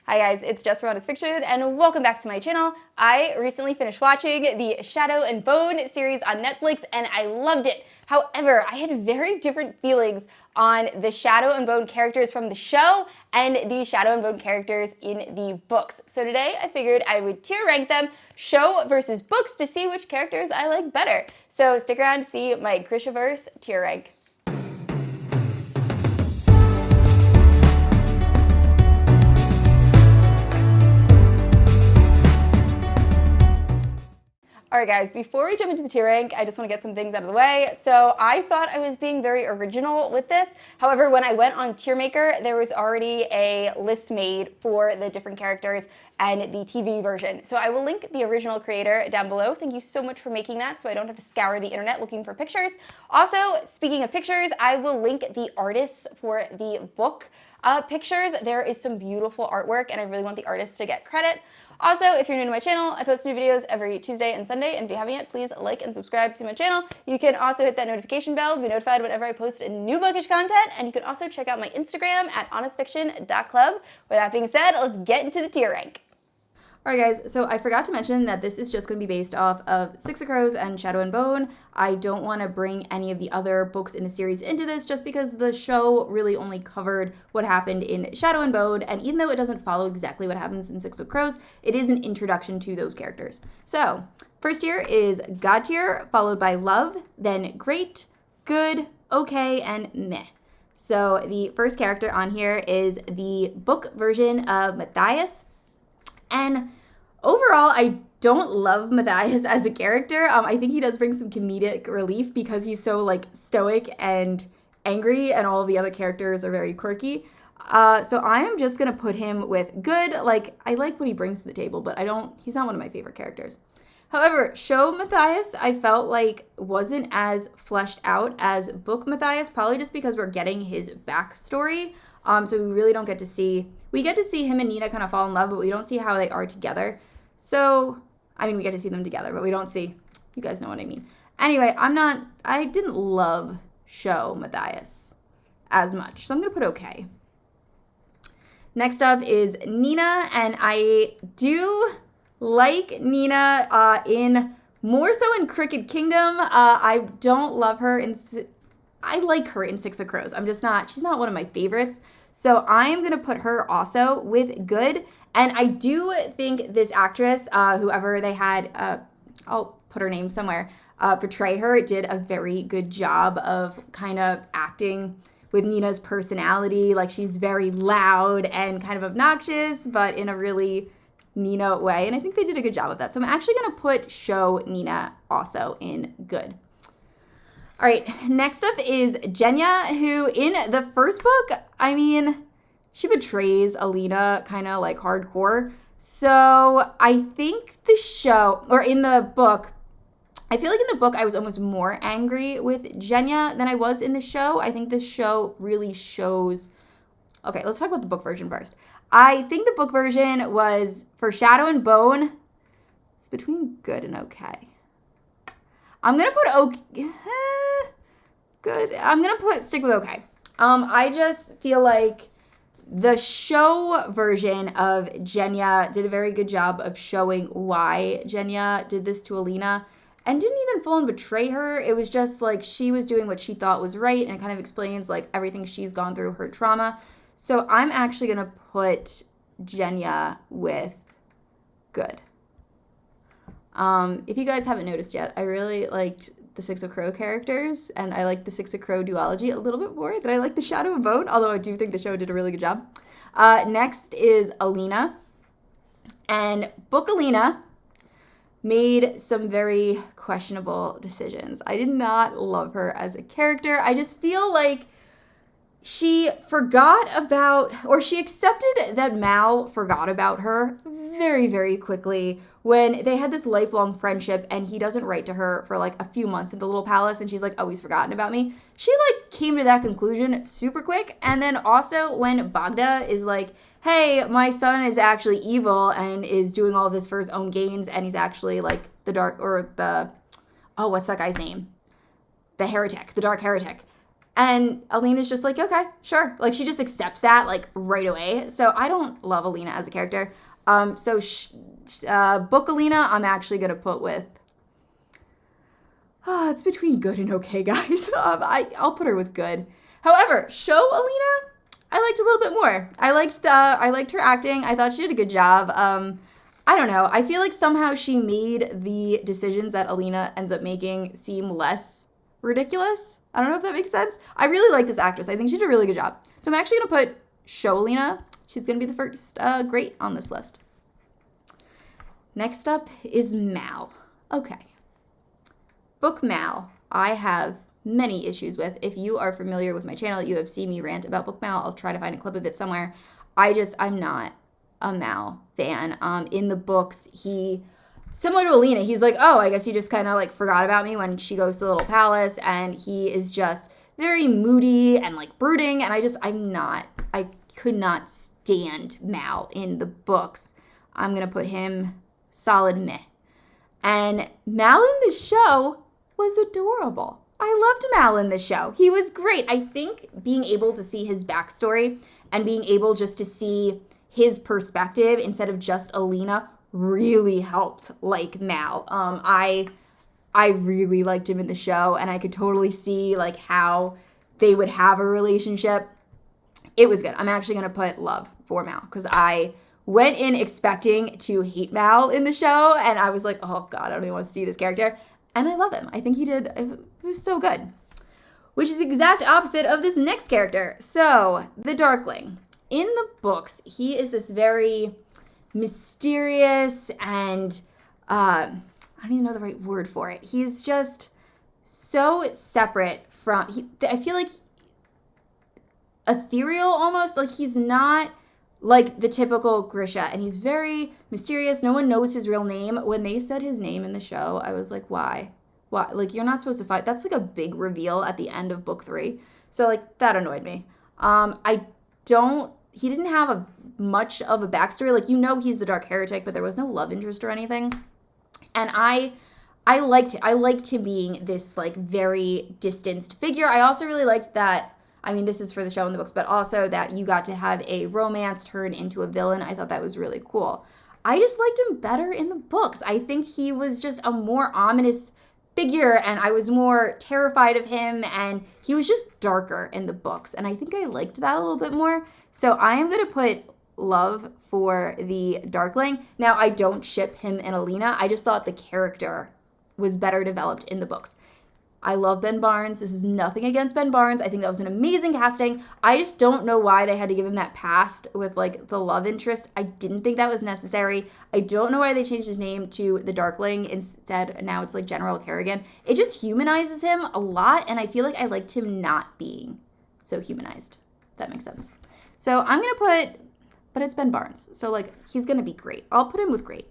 Hi guys, it's Jess from Honest Fiction, and welcome back to my channel. I recently finished watching the Shadow and Bone series on Netflix, and I loved it. However, I had very different feelings on the Shadow and Bone characters from the show and the Shadow and Bone characters in the books. So today I figured I would tier rank them, show versus books, to see which characters I like better. So stick around to see my Grishaverse tier rank. Alright guys, before we jump into the tier rank, I just want to get some things out of the way. So I thought I was being very original with this. However, when I went on Tier Maker, there was already a list made for the different characters and the TV version. So I will link the original creator down below. Thank you so much for making that so I don't have to scour the internet looking for pictures. Also, speaking of pictures, I will link the artists for the book pictures. There is some beautiful artwork and I really want the artists to get credit. Also, if you're new to my channel, I post new videos every Tuesday and Sunday, and if you haven't yet, please like and subscribe to my channel. You can also hit that notification bell to be notified whenever I post new bookish content, and you can also check out my Instagram at honestfiction.club. With that being said, let's get into the tier rank. Alright guys, so I forgot to mention that this is just going to be based off of Six of Crows and Shadow and Bone. I don't want to bring any of the other books in the series into this just because the show really only covered what happened in Shadow and Bone, and even though it doesn't follow exactly what happens in Six of Crows, it is an introduction to those characters. So, first tier is God tier, followed by Love, then Great, Good, Okay, and Meh. So the first character on here is the book version of Matthias. And overall, I don't love Matthias as a character. I think he does bring some comedic relief because he's so like stoic and angry, and all of the other characters are very quirky. So I am just gonna put him with good. Like, I like what he brings to the table, but he's not one of my favorite characters. However, show Matthias I felt like wasn't as fleshed out as book Matthias, probably just because we're getting his backstory. So we really don't get to see, we get to see him and Nina kind of fall in love, but we don't see how they are together. So, I mean, we get to see them together, but we don't see, you guys know what I mean. Anyway, I didn't love show Matthias as much, so I'm going to put okay. Next up is Nina, and I do like Nina more so in Crooked Kingdom. I don't love her I like her in Six of Crows. she's not one of my favorites. So I am going to put her also with good. And I do think this actress, whoever they had, I'll put her name somewhere, portray her, did a very good job of kind of acting with Nina's personality. Like, she's very loud and kind of obnoxious, but in a really Nina way. And I think they did a good job of that. So I'm actually going to put show Nina also in good. All right, next up is Genya, who in the first book, I mean, she betrays Alina kind of like hardcore. So I think the show, or in the book, I feel like in the book I was almost more angry with Genya than I was in the show. I think the show really shows, okay, let's talk about the book version first. I think the book version was, for Shadow and Bone, it's between good and okay. I'm going to put okay. Good. I'm going to stick with okay. I just feel like the show version of Genya did a very good job of showing why Genya did this to Alina and didn't even full on betray her. It was just like she was doing what she thought was right, and it kind of explains like everything she's gone through, her trauma. So I'm actually going to put Genya with good. If you guys haven't noticed yet, I really liked the Six of Crow characters, and I like the Six of Crow duology a little bit more than I like the Shadow and Bone, although I do think the show did a really good job. Next is Alina, and book Alina made some very questionable decisions. I did not love her as a character. I just feel like she forgot about, or she accepted that Mal forgot about her very, very quickly when they had this lifelong friendship, and he doesn't write to her for like a few months in the little palace, and she's like, oh, he's forgotten about me. She like came to that conclusion super quick. And then also when Bagda is like, hey, my son is actually evil and is doing all this for his own gains, and he's actually like the dark, or the, oh, what's that guy's name? The heretic, the dark heretic. And Alina's just like, okay, sure. Like, she just accepts that, like, right away. So I don't love Alina as a character. Book Alina, I'm actually going to put with, it's between good and okay, guys. I'll put her with good. However, show Alina, I liked a little bit more. I liked her acting. I thought she did a good job. I don't know. I feel like somehow she made the decisions that Alina ends up making seem less ridiculous. I don't know if that makes sense. I really like this actress. I think she did a really good job. So I'm actually going to put show Alina. She's going to be the first great on this list. Next up is Mal. Okay. Book Mal, I have many issues with. If you are familiar with my channel, you have seen me rant about Book Mal. I'll try to find a clip of it somewhere. I'm not a Mal fan. In the books, similar to Alina, he's like, oh, I guess you just kind of like forgot about me when she goes to the little palace, and he is just very moody and like brooding, and I could not stand Mal in the books. I'm going to put him solid meh. And Mal in the show was adorable. I loved Mal in the show. He was great. I think being able to see his backstory and being able just to see his perspective instead of just Alina really helped like Mal. I really liked him in the show, and I could totally see like how they would have a relationship. It was good. I'm actually going to put love for Mal because I went in expecting to hate Mal in the show, and I was like, oh God, I don't even want to see this character. And I love him. I think it was so good. Which is the exact opposite of this next character. So, the Darkling. In the books, he is this very mysterious and, I don't even know the right word for it. He's just so separate from, I feel like ethereal almost. Like, he's not like the typical Grisha, and he's very mysterious. No one knows his real name. When they said his name in the show, I was like, why? Like, you're not supposed to fight. That's like a big reveal at the end of book 3. So like, that annoyed me. He didn't have much of a backstory. Like, he's the Dark Heretic, but there was no love interest or anything. And I liked him being this like very distanced figure. I also really liked that, I mean, this is for the show and the books, but also that you got to have a romance turn into a villain. I thought that was really cool. I just liked him better in the books. I think he was just a more ominous figure, and I was more terrified of him, and he was just darker in the books, and I think I liked that a little bit more. So I am going to put love for the Darkling. Now, I don't ship him and Alina. I just thought the character was better developed in the books. I love Ben Barnes. This is nothing against Ben Barnes. I think that was an amazing casting. I just don't know why they had to give him that past with like the love interest. I didn't think that was necessary. I don't know why they changed his name to the Darkling instead. Now it's like General Kerrigan. It just humanizes him a lot, and I feel like I liked him not being so humanized. If that makes sense. So I'm going to but it's Ben Barnes. So like, he's going to be great. I'll put him with great.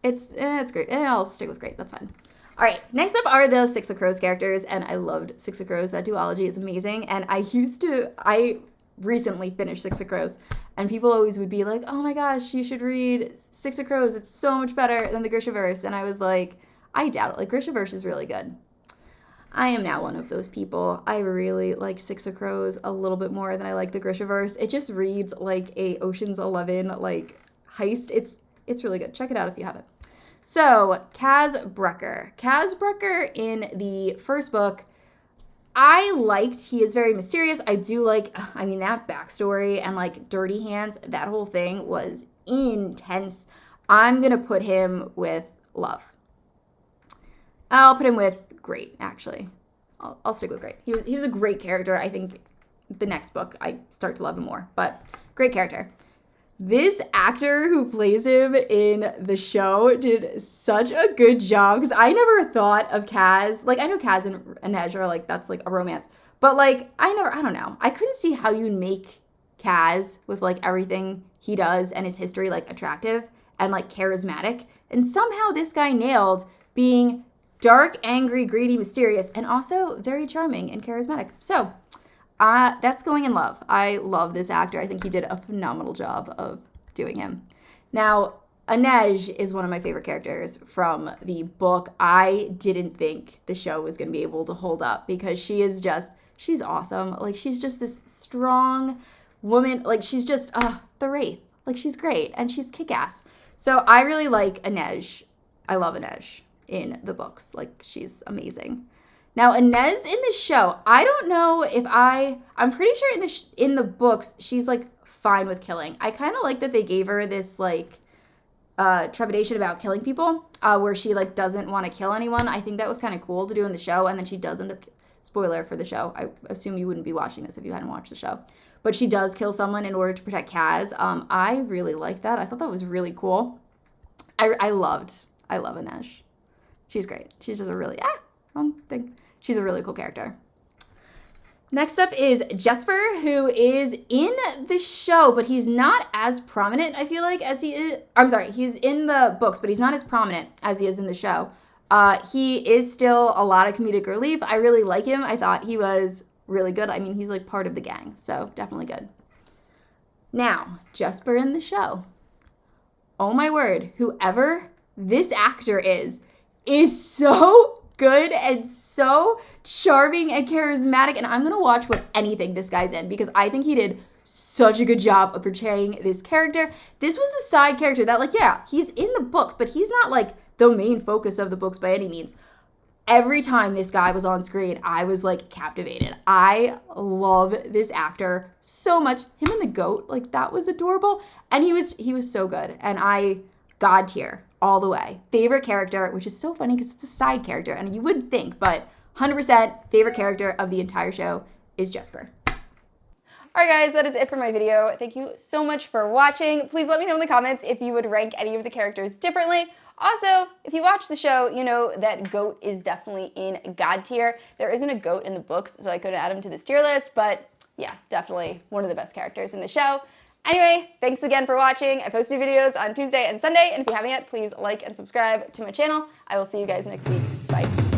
It's great. I'll stick with great. That's fine. All right, next up are the Six of Crows characters, and I loved Six of Crows. That duology is amazing, and I recently finished Six of Crows, and people always would be like, oh my gosh, you should read Six of Crows. It's so much better than the Grishaverse, and I was like, I doubt it. Like, Grishaverse is really good. I am now one of those people. I really like Six of Crows a little bit more than I like the Grishaverse. It just reads like a Ocean's 11 like heist. It's really good. Check it out if you haven't. So, Kaz Brekker. Kaz Brekker in the first book, I liked. He is very mysterious. I do like, that backstory and like Dirty Hands, that whole thing was intense. I'm going to put him with love. I'll put him with great, actually. I'll stick with great. He was a great character. I think the next book I start to love him more, but great character. This actor who plays him in the show did such a good job, because I never thought of Kaz. Like, I know Kaz and Inej are like, that's like a romance. But like, I don't know. I couldn't see how you'd make Kaz with like everything he does and his history like attractive and like charismatic. And somehow this guy nailed being dark, angry, greedy, mysterious, and also very charming and charismatic. So, that's going in love. I love this actor. I think he did a phenomenal job of doing him. Now, Inej is one of my favorite characters from the book. I didn't think the show was going to be able to hold up because she's awesome. Like, she's just this strong woman. Like, she's just, the Wraith. Like, she's great, and she's kick-ass. So I really like Inej. I love Inej in the books. Like, she's amazing. Now, Inej in the show, I don't know if I'm pretty sure in the books, she's, like, fine with killing. I kind of like that they gave her this, like, trepidation about killing people, where she, like, doesn't want to kill anyone. I think that was kind of cool to do in the show, and then she does end up, spoiler for the show, I assume you wouldn't be watching this if you hadn't watched the show, but she does kill someone in order to protect Kaz. I really like that. I thought that was really cool. I love Inej. She's great. She's just a really, wrong thing. She's a really cool character. Next up is Jesper, who is in the show, but he's not as prominent, I feel like, as he is. I'm sorry, he's in the books, but he's not as prominent as he is in the show. He is still a lot of comedic relief. I really like him. I thought he was really good. I mean, he's like part of the gang, so definitely good. Now, Jesper in the show. Oh my word, whoever this actor is so good and so charming and charismatic, and I'm gonna watch anything this guy's in because I think he did such a good job of portraying this character. This was a side character that, like, yeah, he's in the books, but he's not like the main focus of the books by any means. Every time this guy was on screen, I was like captivated. I love this actor so much. Him and the goat, like, that was adorable, and he was so good, and I god tier all the way. Favorite character, which is so funny because it's a side character, and you wouldn't think, but 100% favorite character of the entire show is Jesper. Alright guys, that is it for my video. Thank you so much for watching. Please let me know in the comments if you would rank any of the characters differently. Also, if you watch the show, you know that goat is definitely in god tier. There isn't a goat in the books, so I couldn't add him to this tier list, but yeah, definitely one of the best characters in the show. Anyway, thanks again for watching. I post new videos on Tuesday and Sunday, and if you haven't yet, please like and subscribe to my channel. I will see you guys next week. Bye.